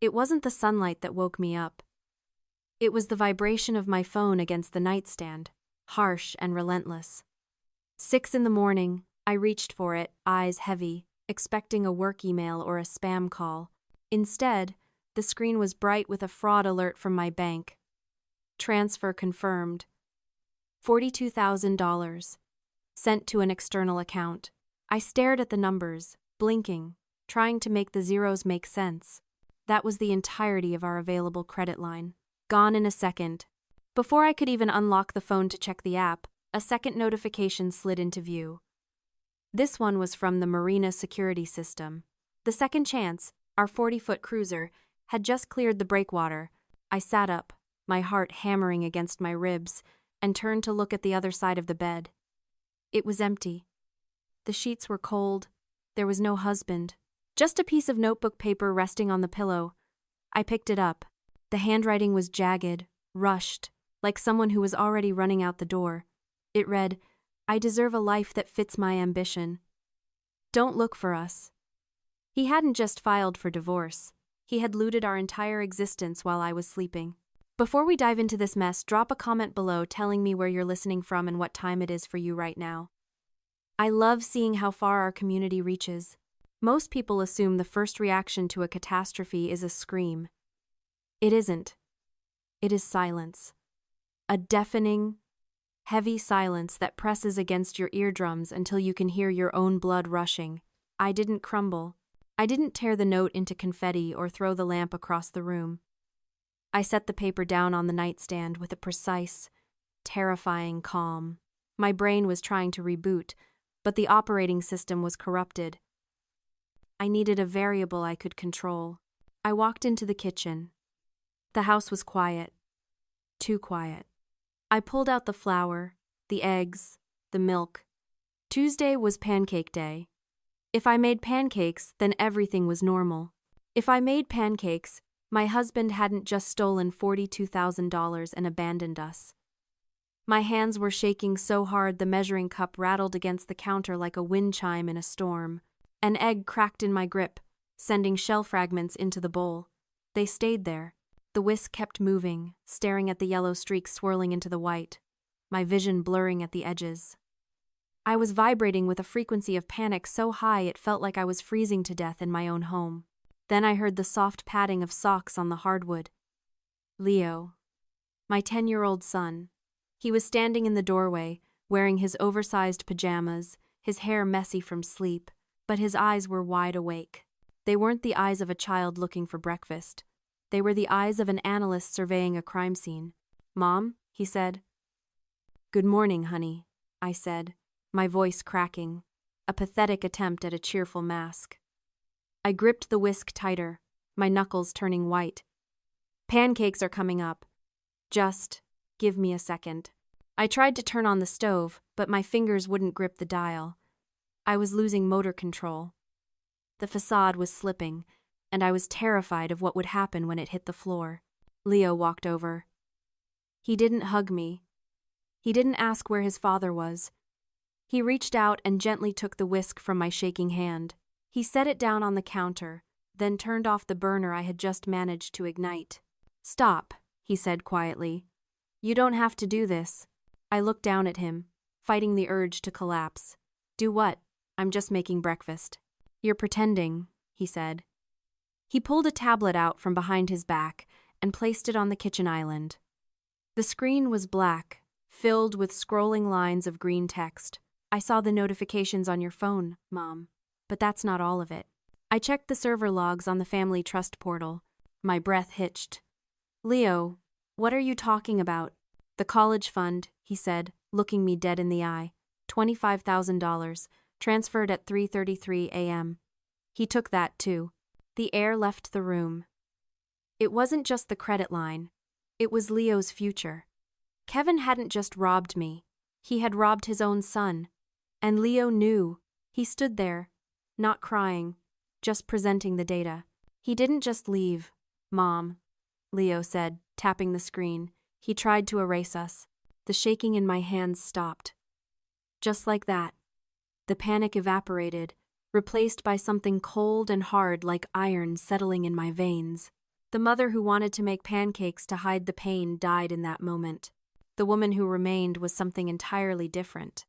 It wasn't the sunlight that woke me up. It was the vibration of my phone against the nightstand, harsh and relentless. 6 in the morning, I reached for it, eyes heavy, expecting a work email or a spam call. Instead, the screen was bright with a fraud alert from my bank. Transfer confirmed. $42,000. Sent to an external account. I stared at the numbers, blinking, trying to make the zeros make sense. That was the entirety of our available credit line. Gone in a second. Before I could even unlock the phone to check the app, a second notification slid into view. This one was from the Marina security system. The Second Chance, our 40-foot cruiser, had just cleared the breakwater. I sat up, my heart hammering against my ribs, and turned to look at the other side of the bed. It was empty. The sheets were cold. There was no husband. Just a piece of notebook paper resting on the pillow. I picked it up. The handwriting was jagged, rushed, like someone who was already running out the door. It read, "I deserve a life that fits my ambition. Don't look for us." He hadn't just filed for divorce. He had looted our entire existence while I was sleeping. Before we dive into this mess, drop a comment below telling me where you're listening from and what time it is for you right now. I love seeing how far our community reaches. Most people assume the first reaction to a catastrophe is a scream. It isn't. It is silence. A deafening, heavy silence that presses against your eardrums until you can hear your own blood rushing. I didn't crumble. I didn't tear the note into confetti or throw the lamp across the room. I set the paper down on the nightstand with a precise, terrifying calm. My brain was trying to reboot, but the operating system was corrupted. I needed a variable I could control. I walked into the kitchen. The house was quiet. Too quiet. I pulled out the flour, the eggs, the milk. Tuesday was pancake day. If I made pancakes, then everything was normal. If I made pancakes, my husband hadn't just stolen $42,000 and abandoned us. My hands were shaking so hard the measuring cup rattled against the counter like a wind chime in a storm. An egg cracked in my grip, sending shell fragments into the bowl. They stayed there. The whisk kept moving, staring at the yellow streaks swirling into the white, my vision blurring at the edges. I was vibrating with a frequency of panic so high it felt like I was freezing to death in my own home. Then I heard the soft padding of socks on the hardwood. Leo, my 10-year-old son. He was standing in the doorway, wearing his oversized pajamas, his hair messy from sleep, but his eyes were wide awake. They weren't the eyes of a child looking for breakfast. They were the eyes of an analyst surveying a crime scene. "Mom," he said. "Good morning, honey," I said, my voice cracking, a pathetic attempt at a cheerful mask. I gripped the whisk tighter, my knuckles turning white. "Pancakes are coming up. Just give me a second." I tried to turn on the stove, but my fingers wouldn't grip the dial. I was losing motor control. The facade was slipping, and I was terrified of what would happen when it hit the floor. Leo walked over. He didn't hug me. He didn't ask where his father was. He reached out and gently took the whisk from my shaking hand. He set it down on the counter, then turned off the burner I had just managed to ignite. "Stop," he said quietly. "You don't have to do this." I looked down at him, fighting the urge to collapse. "Do what? I'm just making breakfast." "You're pretending," he said. He pulled a tablet out from behind his back and placed it on the kitchen island. The screen was black, filled with scrolling lines of green text. "I saw the notifications on your phone, Mom, but that's not all of it." I checked the server logs on the family trust portal. My breath hitched. "Leo, what are you talking about?" "The college fund," he said, looking me dead in the eye. $25,000, transferred at 3:33 a.m. He took that, too. The air left the room. It wasn't just the credit line. It was Leo's future. Kevin hadn't just robbed me. He had robbed his own son. And Leo knew. He stood there, not crying, just presenting the data. "He didn't just leave, Mom," Leo said, tapping the screen. "He tried to erase us." The shaking in my hands stopped. Just like that. The panic evaporated, replaced by something cold and hard like iron settling in my veins. The mother who wanted to make pancakes to hide the pain died in that moment. The woman who remained was something entirely different.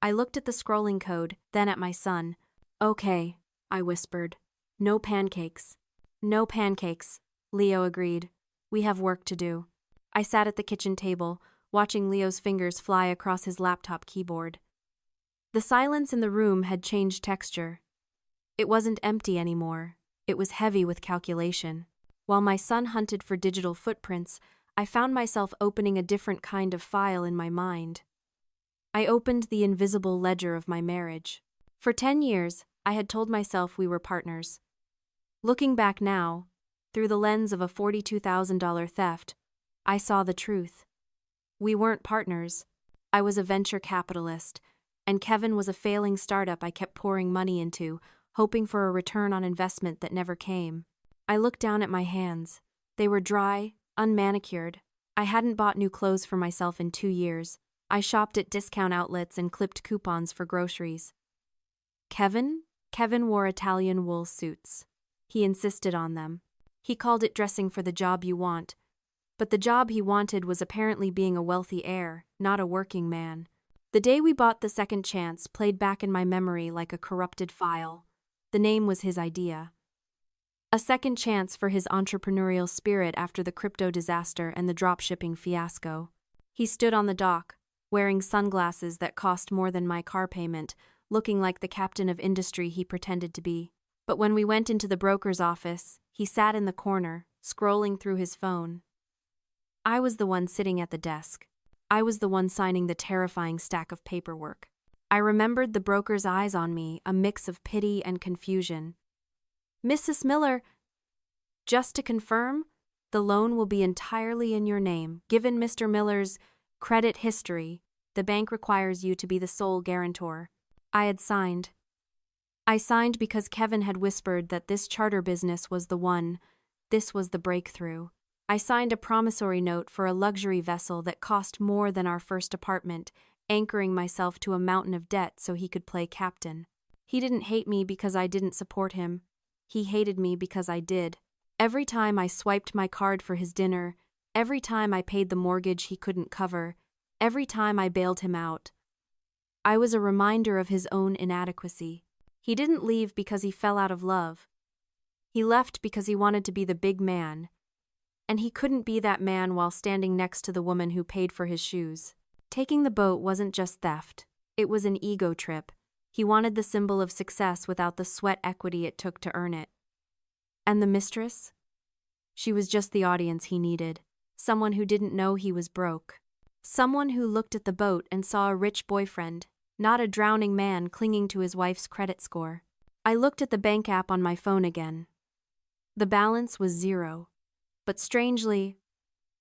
I looked at the scrolling code, then at my son. "Okay," I whispered. "No pancakes." "No pancakes," Leo agreed. "We have work to do." I sat at the kitchen table, watching Leo's fingers fly across his laptop keyboard. The silence in the room had changed texture. It wasn't empty anymore. It was heavy with calculation. While my son hunted for digital footprints, I found myself opening a different kind of file in my mind. I opened the invisible ledger of my marriage. For 10 years, I had told myself we were partners. Looking back now, through the lens of a $42,000 theft, I saw the truth. We weren't partners. I was a venture capitalist, and Kevin was a failing startup I kept pouring money into, hoping for a return on investment that never came. I looked down at my hands. They were dry, unmanicured. I hadn't bought new clothes for myself in 2 years. I shopped at discount outlets and clipped coupons for groceries. Kevin wore Italian wool suits. He insisted on them. He called it dressing for the job you want. But the job he wanted was apparently being a wealthy heir, not a working man. The day we bought the second chance played back in my memory like a corrupted file. The name was his idea. A second chance for his entrepreneurial spirit after the crypto disaster and the dropshipping fiasco. He stood on the dock, wearing sunglasses that cost more than my car payment, looking like the captain of industry he pretended to be. But when we went into the broker's office, he sat in the corner, scrolling through his phone. I was the one sitting at the desk. I was the one signing the terrifying stack of paperwork. I remembered the broker's eyes on me, a mix of pity and confusion. "Mrs. Miller, just to confirm, the loan will be entirely in your name. Given Mr. Miller's credit history, the bank requires you to be the sole guarantor." I had signed. I signed because Kevin had whispered that this charter business was the one. This was the breakthrough. I signed a promissory note for a luxury vessel that cost more than our first apartment, anchoring myself to a mountain of debt so he could play captain. He didn't hate me because I didn't support him. He hated me because I did. Every time I swiped my card for his dinner, every time I paid the mortgage he couldn't cover, every time I bailed him out, I was a reminder of his own inadequacy. He didn't leave because he fell out of love. He left because he wanted to be the big man. And he couldn't be that man while standing next to the woman who paid for his shoes. Taking the boat wasn't just theft. It was an ego trip. He wanted the symbol of success without the sweat equity it took to earn it. And the mistress? She was just the audience he needed. Someone who didn't know he was broke. Someone who looked at the boat and saw a rich boyfriend, not a drowning man clinging to his wife's credit score. I looked at the bank app on my phone again. The balance was 0. But strangely,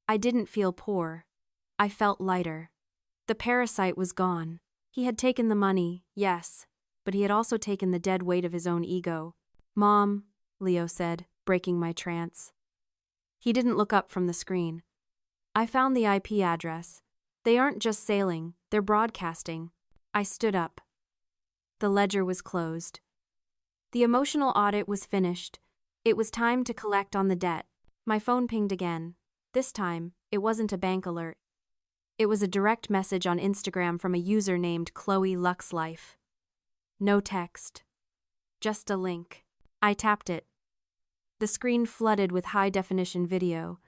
I didn't feel poor. I felt lighter. The parasite was gone. He had taken the money, yes, but he had also taken the dead weight of his own ego. "Mom," Leo said, breaking my trance. He didn't look up from the screen. "I found the IP address. They aren't just sailing, they're broadcasting." I stood up. The ledger was closed. The emotional audit was finished. It was time to collect on the debt. My phone pinged again. This time, it wasn't a bank alert. It was a direct message on Instagram from a user named Chloe Luxlife. No text. Just a link. I tapped it. The screen flooded with high-definition video.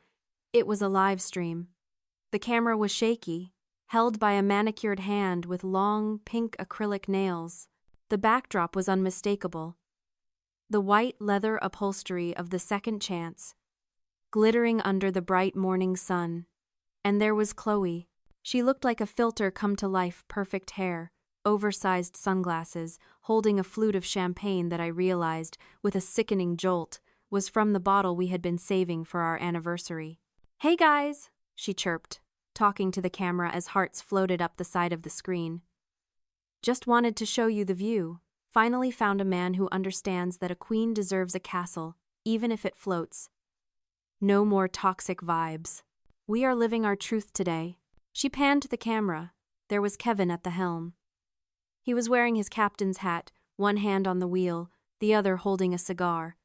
It was a live stream. The camera was shaky, held by a manicured hand with long, pink acrylic nails. The backdrop was unmistakable. The white leather upholstery of the second chance, glittering under the bright morning sun. And there was Chloe. She looked like a filter come to life, perfect hair, oversized sunglasses, holding a flute of champagne that I realized, with a sickening jolt, was from the bottle we had been saving for our anniversary. "Hey guys," she chirped, talking to the camera as hearts floated up the side of the screen. "Just wanted to show you the view. Finally found a man who understands that a queen deserves a castle, even if it floats. No more toxic vibes. We are living our truth today." She panned the camera. There was Kevin at the helm. He was wearing his captain's hat, one hand on the wheel, the other holding a cigar.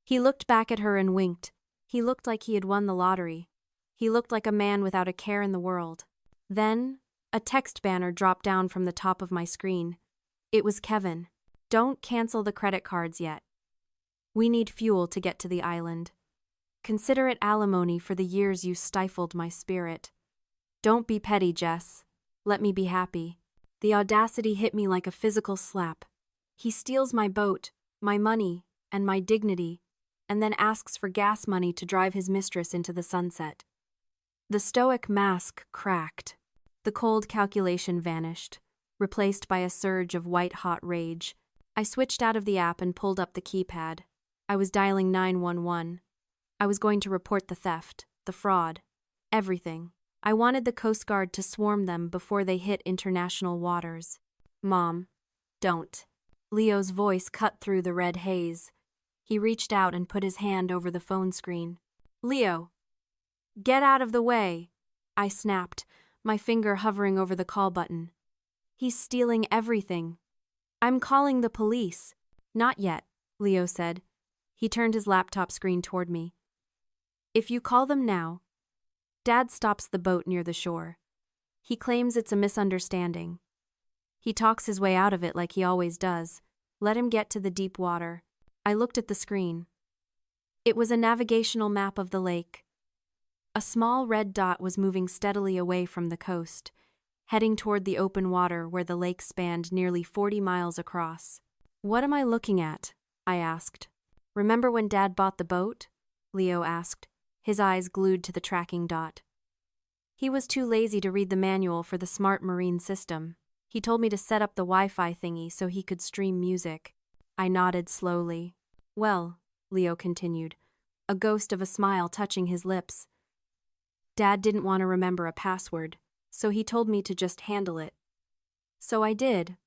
He looked back at her and winked. He looked like he had won the lottery. He looked like a man without a care in the world. Then, a text banner dropped down from the top of my screen. It was Kevin. Don't cancel the credit cards yet. We need fuel to get to the island. Consider it alimony for the years you stifled my spirit. Don't be petty, Jess. Let me be happy. The audacity hit me like a physical slap. He steals my boat, my money, and my dignity, and then asks for gas money to drive his mistress into the sunset. The stoic mask cracked. The cold calculation vanished, replaced by a surge of white-hot rage. I switched out of the app and pulled up the keypad. I was dialing 911. I was going to report the theft, the fraud, everything. I wanted the Coast Guard to swarm them before they hit international waters. Mom, don't. Leo's voice cut through the red haze. He reached out and put his hand over the phone screen. Leo, get out of the way, I snapped, my finger hovering over the call button. He's stealing everything. I'm calling the police. Not yet, Leo said. He turned his laptop screen toward me. If you call them now, Dad stops the boat near the shore. He claims it's a misunderstanding. He talks his way out of it like he always does. Let him get to the deep water. I looked at the screen. It was a navigational map of the lake. A small red dot was moving steadily away from the coast, heading toward the open water where the lake spanned nearly 40 miles across. What am I looking at? I asked. Remember when Dad bought the boat? Leo asked, his eyes glued to the tracking dot. He was too lazy to read the manual for the smart marine system. He told me to set up the Wi-Fi thingy so he could stream music. I nodded slowly. Well, Leo continued, a ghost of a smile touching his lips. Dad didn't want to remember a password, so he told me to just handle it. So I did.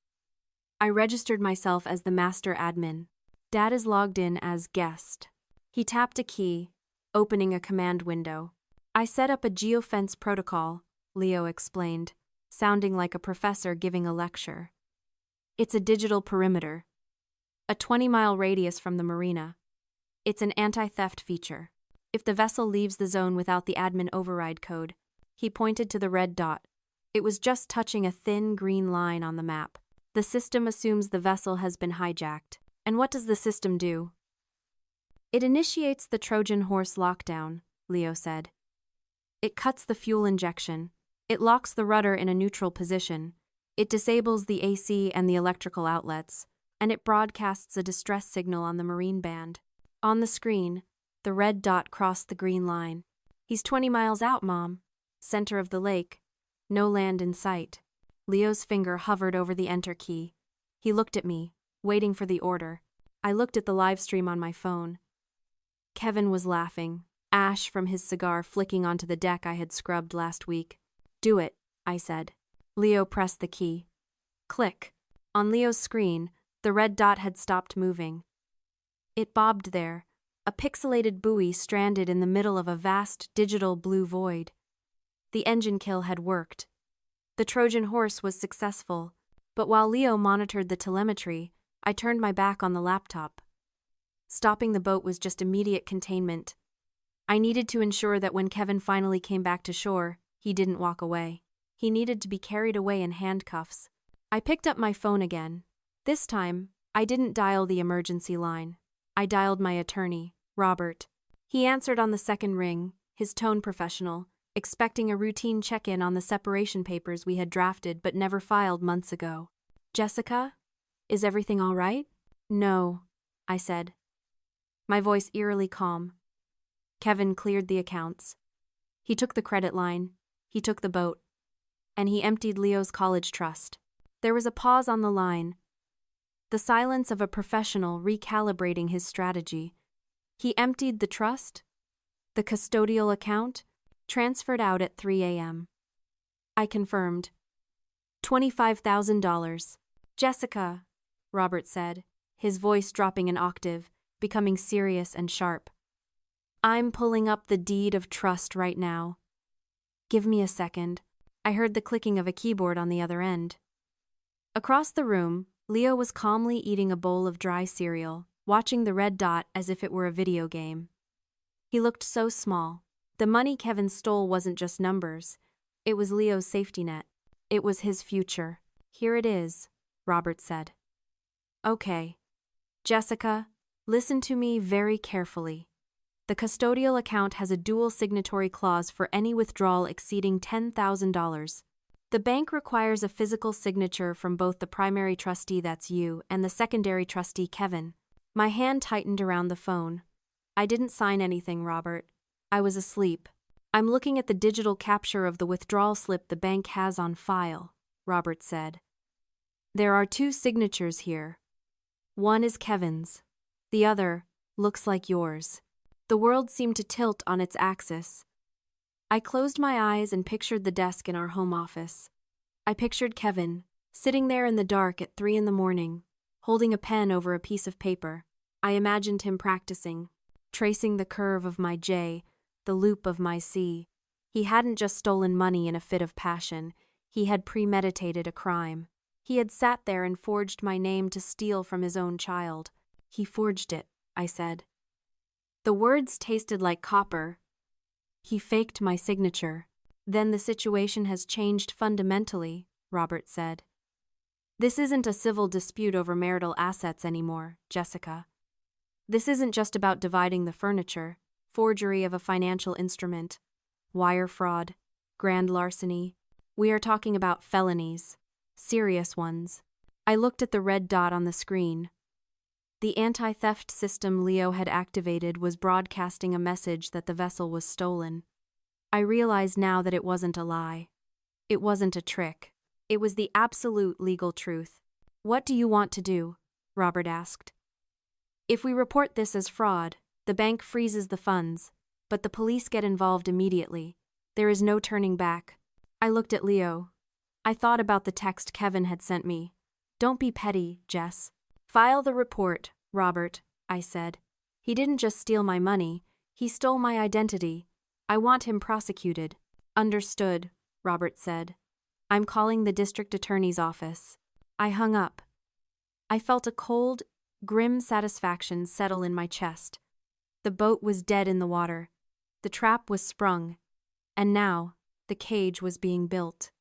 I registered myself as the master admin. Dad is logged in as guest. He tapped a key, opening a command window. I set up a geofence protocol, Leo explained, sounding like a professor giving a lecture. It's a digital perimeter, a 20-mile radius from the marina. It's an anti-theft feature. If the vessel leaves the zone without the admin override code, he pointed to the red dot. It was just touching a thin green line on the map. The system assumes the vessel has been hijacked. And what does the system do? It initiates the Trojan horse lockdown, Leo said. It cuts the fuel injection. It locks the rudder in a neutral position. It disables the AC and the electrical outlets. And it broadcasts a distress signal on the marine band. On the screen, the red dot crossed the green line. He's 20 miles out, Mom. Center of the lake. No land in sight. Leo's finger hovered over the enter key. He looked at me, waiting for the order. I looked at the live stream on my phone. Kevin was laughing, ash from his cigar flicking onto the deck I had scrubbed last week. Do it, I said. Leo pressed the key. Click. On Leo's screen, the red dot had stopped moving. It bobbed there, a pixelated buoy stranded in the middle of a vast digital blue void. The engine kill had worked. The Trojan horse was successful, but while Leo monitored the telemetry, I turned my back on the laptop. Stopping the boat was just immediate containment. I needed to ensure that when Kevin finally came back to shore, he didn't walk away. He needed to be carried away in handcuffs. I picked up my phone again. This time, I didn't dial the emergency line. I dialed my attorney, Robert. He answered on the second ring, his tone professional, expecting a routine check-in on the separation papers we had drafted but never filed months ago. Jessica? Is everything all right? No, I said, my voice eerily calm. Kevin cleared the accounts. He took the credit line, he took the boat, and he emptied Leo's college trust. There was a pause on the line, the silence of a professional recalibrating his strategy. He emptied the trust, the custodial account, transferred out at 3 a.m. I confirmed. $25,000. Jessica, Robert said, his voice dropping an octave, becoming serious and sharp. I'm pulling up the deed of trust right now. Give me a second. I heard the clicking of a keyboard on the other end. Across the room, Leo was calmly eating a bowl of dry cereal, watching the red dot as if it were a video game. He looked so small. The money Kevin stole wasn't just numbers. It was Leo's safety net. It was his future. Here it is, Robert said. Okay. Jessica, listen to me very carefully. The custodial account has a dual signatory clause for any withdrawal exceeding $10,000. The bank requires a physical signature from both the primary trustee, that's you, and the secondary trustee, Kevin. My hand tightened around the phone. I didn't sign anything, Robert. I was asleep. I'm looking at the digital capture of the withdrawal slip the bank has on file, Robert said. There are 2 signatures here. One is Kevin's. The other looks like yours. The world seemed to tilt on its axis. I closed my eyes and pictured the desk in our home office. I pictured Kevin, sitting there in the dark at 3 a.m, holding a pen over a piece of paper. I imagined him practicing, tracing the curve of my J, the loop of my C. He hadn't just stolen money in a fit of passion. He had premeditated a crime. He had sat there and forged my name to steal from his own child. He forged it, I said. The words tasted like copper. He faked my signature. Then the situation has changed fundamentally, Robert said. This isn't a civil dispute over marital assets anymore, Jessica. This isn't just about dividing the furniture, forgery of a financial instrument, wire fraud, grand larceny. We are talking about felonies, serious ones. I looked at the red dot on the screen. The anti-theft system Leo had activated was broadcasting a message that the vessel was stolen. I realized now that it wasn't a lie. It wasn't a trick. It was the absolute legal truth. What do you want to do? Robert asked. If we report this as fraud, the bank freezes the funds, but the police get involved immediately. There is no turning back. I looked at Leo. I thought about the text Kevin had sent me. Don't be petty, Jess. File the report, Robert, I said. He didn't just steal my money, he stole my identity. I want him prosecuted. Understood, Robert said. I'm calling the district attorney's office. I hung up. I felt a cold, grim satisfaction settle in my chest. The boat was dead in the water. The trap was sprung. And now, the cage was being built.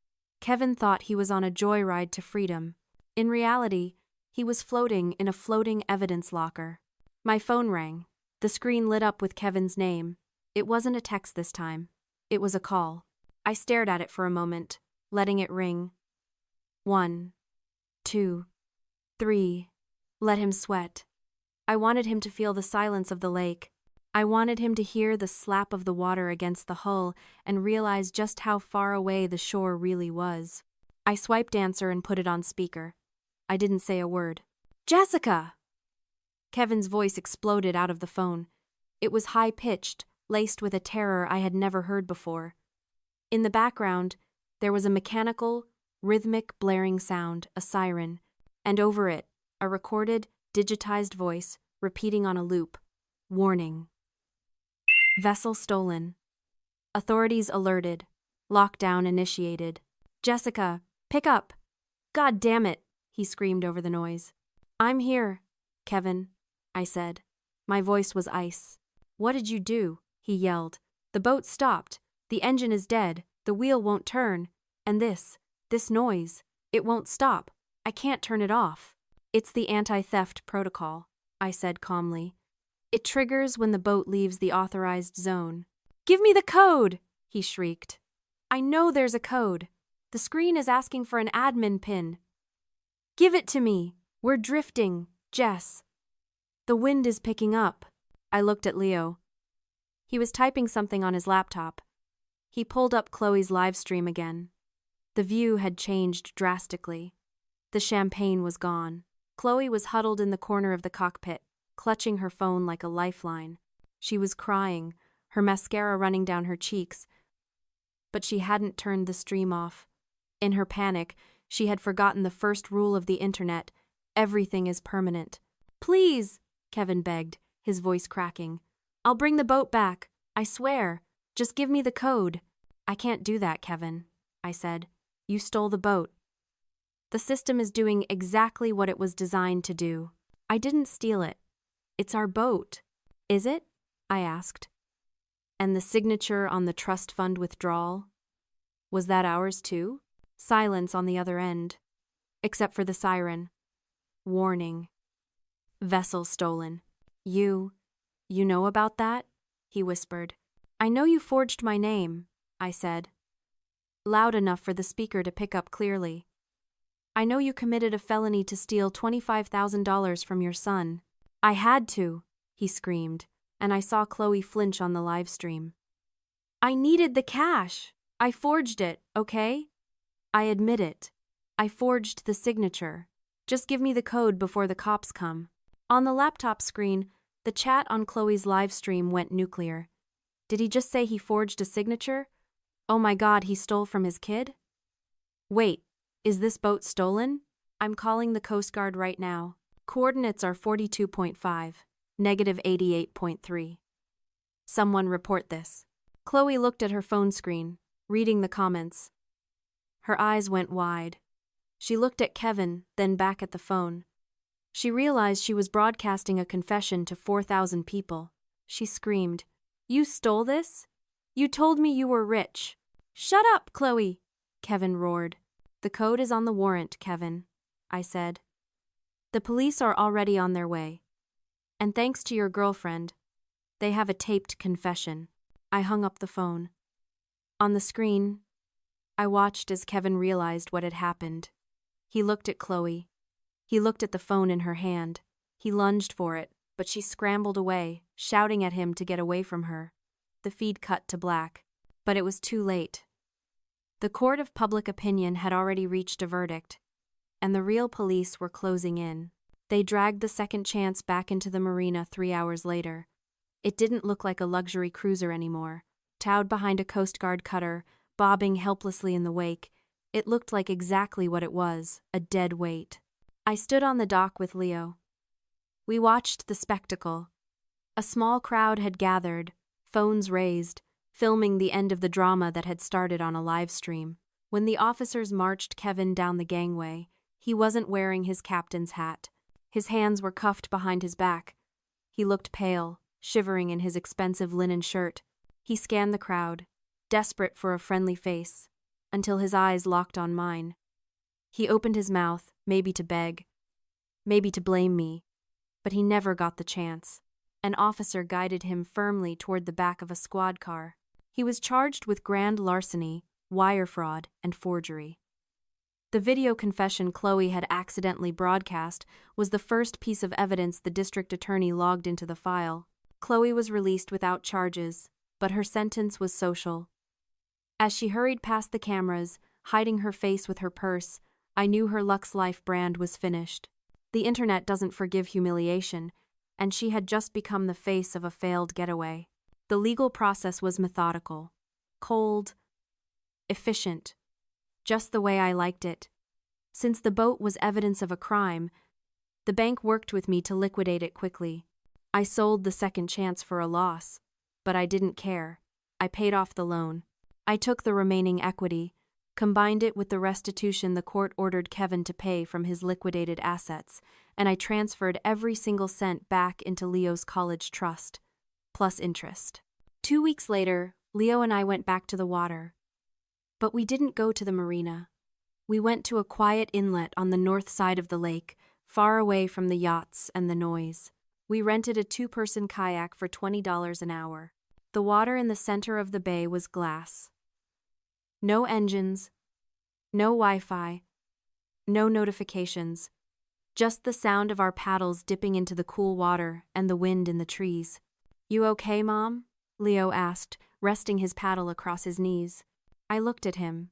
Kevin thought he was on a joyride to freedom. In reality, he was floating in a floating evidence locker. My phone rang. The screen lit up with Kevin's name. It wasn't a text this time. It was a call. I stared at it for a moment, letting it ring. 1, 2, 3. Let him sweat. I wanted him to feel the silence of the lake. I wanted him to hear the slap of the water against the hull and realize just how far away the shore really was. I swiped answer and put it on speaker. I didn't say a word. Jessica! Kevin's voice exploded out of the phone. It was high-pitched, laced with a terror I had never heard before. In the background, there was a mechanical, rhythmic blaring sound, a siren, and over it, a recorded, digitized voice, repeating on a loop. Warning. Vessel stolen. Authorities alerted. Lockdown initiated. Jessica, pick up! God damn it! He screamed over the noise. I'm here, Kevin, I said. My voice was ice. What did you do? He yelled. The boat stopped. The engine is dead. The wheel won't turn. And this noise, it won't stop. I can't turn it off. It's the anti-theft protocol, I said calmly. It triggers when the boat leaves the authorized zone. Give me the code, he shrieked. I know there's a code. The screen is asking for an admin pin. Give it to me. We're drifting, Jess. The wind is picking up. I looked at Leo. He was typing something on his laptop. He pulled up Chloe's live stream again. The view had changed drastically. The champagne was gone. Chloe was huddled in the corner of the cockpit, clutching her phone like a lifeline. She was crying, her mascara running down her cheeks. But she hadn't turned the stream off. In her panic, she had forgotten the first rule of the internet. Everything is permanent. Please, Kevin begged, his voice cracking. I'll bring the boat back. I swear. Just give me the code. I can't do that, Kevin, I said. You stole the boat. The system is doing exactly what it was designed to do. I didn't steal it. It's our boat. Is it? I asked. And the signature on the trust fund withdrawal? Was that ours too? Silence on the other end. Except for the siren. Warning. Vessel stolen. You know about that? He whispered. I know you forged my name, I said. Loud enough for the speaker to pick up clearly. I know you committed a felony to steal $25,000 from your son. I had to, he screamed, and I saw Chloe flinch on the live stream. I needed the cash. I forged it, okay? I admit it. I forged the signature. Just give me the code before the cops come. On the laptop screen, the chat on Chloe's live stream went nuclear. Did he just say he forged a signature? Oh my God, he stole from his kid? Wait, is this boat stolen? I'm calling the Coast Guard right now. Coordinates are 42.5, negative 88.3. Someone report this. Chloe looked at her phone screen, reading the comments. Her eyes went wide. She looked at Kevin, then back at the phone. She realized she was broadcasting a confession to 4,000 people. She screamed, You stole this? You told me you were rich. Shut up, Chloe, Kevin roared. The code is on the warrant, Kevin, I said. The police are already on their way. And thanks to your girlfriend, they have a taped confession. I hung up the phone. On the screen, I watched as Kevin realized what had happened. He looked at Chloe. He looked at the phone in her hand. He lunged for it, but she scrambled away, shouting at him to get away from her. The feed cut to black, but it was too late. The court of public opinion had already reached a verdict, and the real police were closing in. They dragged the second chance back into the marina 3 hours later. It didn't look like a luxury cruiser anymore. Towed behind a Coast Guard cutter, bobbing helplessly in the wake, it looked like exactly what it was, a dead weight. I stood on the dock with Leo. We watched the spectacle. A small crowd had gathered, phones raised, filming the end of the drama that had started on a live stream. When the officers marched Kevin down the gangway, he wasn't wearing his captain's hat. His hands were cuffed behind his back. He looked pale, shivering in his expensive linen shirt. He scanned the crowd, desperate for a friendly face, until his eyes locked on mine. He opened his mouth, maybe to beg, maybe to blame me, but he never got the chance. An officer guided him firmly toward the back of a squad car. He was charged with grand larceny, wire fraud, and forgery. The video confession Chloe had accidentally broadcast was the first piece of evidence the district attorney logged into the file. Chloe was released without charges, but her sentence was social. As she hurried past the cameras, hiding her face with her purse, I knew her Lux Life brand was finished. The internet doesn't forgive humiliation, and she had just become the face of a failed getaway. The legal process was methodical, cold, efficient, just the way I liked it. Since the boat was evidence of a crime, the bank worked with me to liquidate it quickly. I sold the second chance for a loss, but I didn't care. I paid off the loan. I took the remaining equity, combined it with the restitution the court ordered Kevin to pay from his liquidated assets, and I transferred every single cent back into Leo's college trust, plus interest. 2 weeks later, Leo and I went back to the water. But we didn't go to the marina. We went to a quiet inlet on the north side of the lake, far away from the yachts and the noise. We rented a 2-person kayak for $20 an hour. The water in the center of the bay was glass. No engines, no Wi-Fi, no notifications, just the sound of our paddles dipping into the cool water and the wind in the trees. You okay, Mom? Leo asked, resting his paddle across his knees. I looked at him.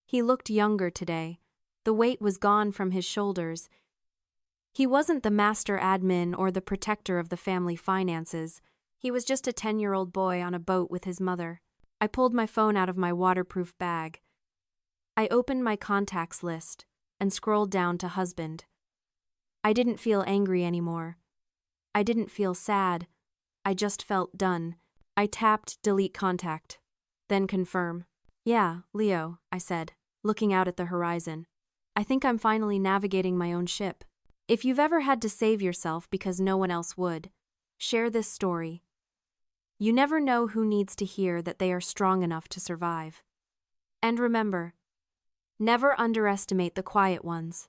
He looked younger today. The weight was gone from his shoulders. He wasn't the master admin or the protector of the family finances. He was just a 10-year-old boy on a boat with his mother. I pulled my phone out of my waterproof bag. I opened my contacts list and scrolled down to husband. I didn't feel angry anymore. I didn't feel sad. I just felt done. I tapped delete contact, then confirm. Yeah, Leo, I said, looking out at the horizon. I think I'm finally navigating my own ship. If you've ever had to save yourself because no one else would, share this story. You never know who needs to hear that they are strong enough to survive. And remember, never underestimate the quiet ones.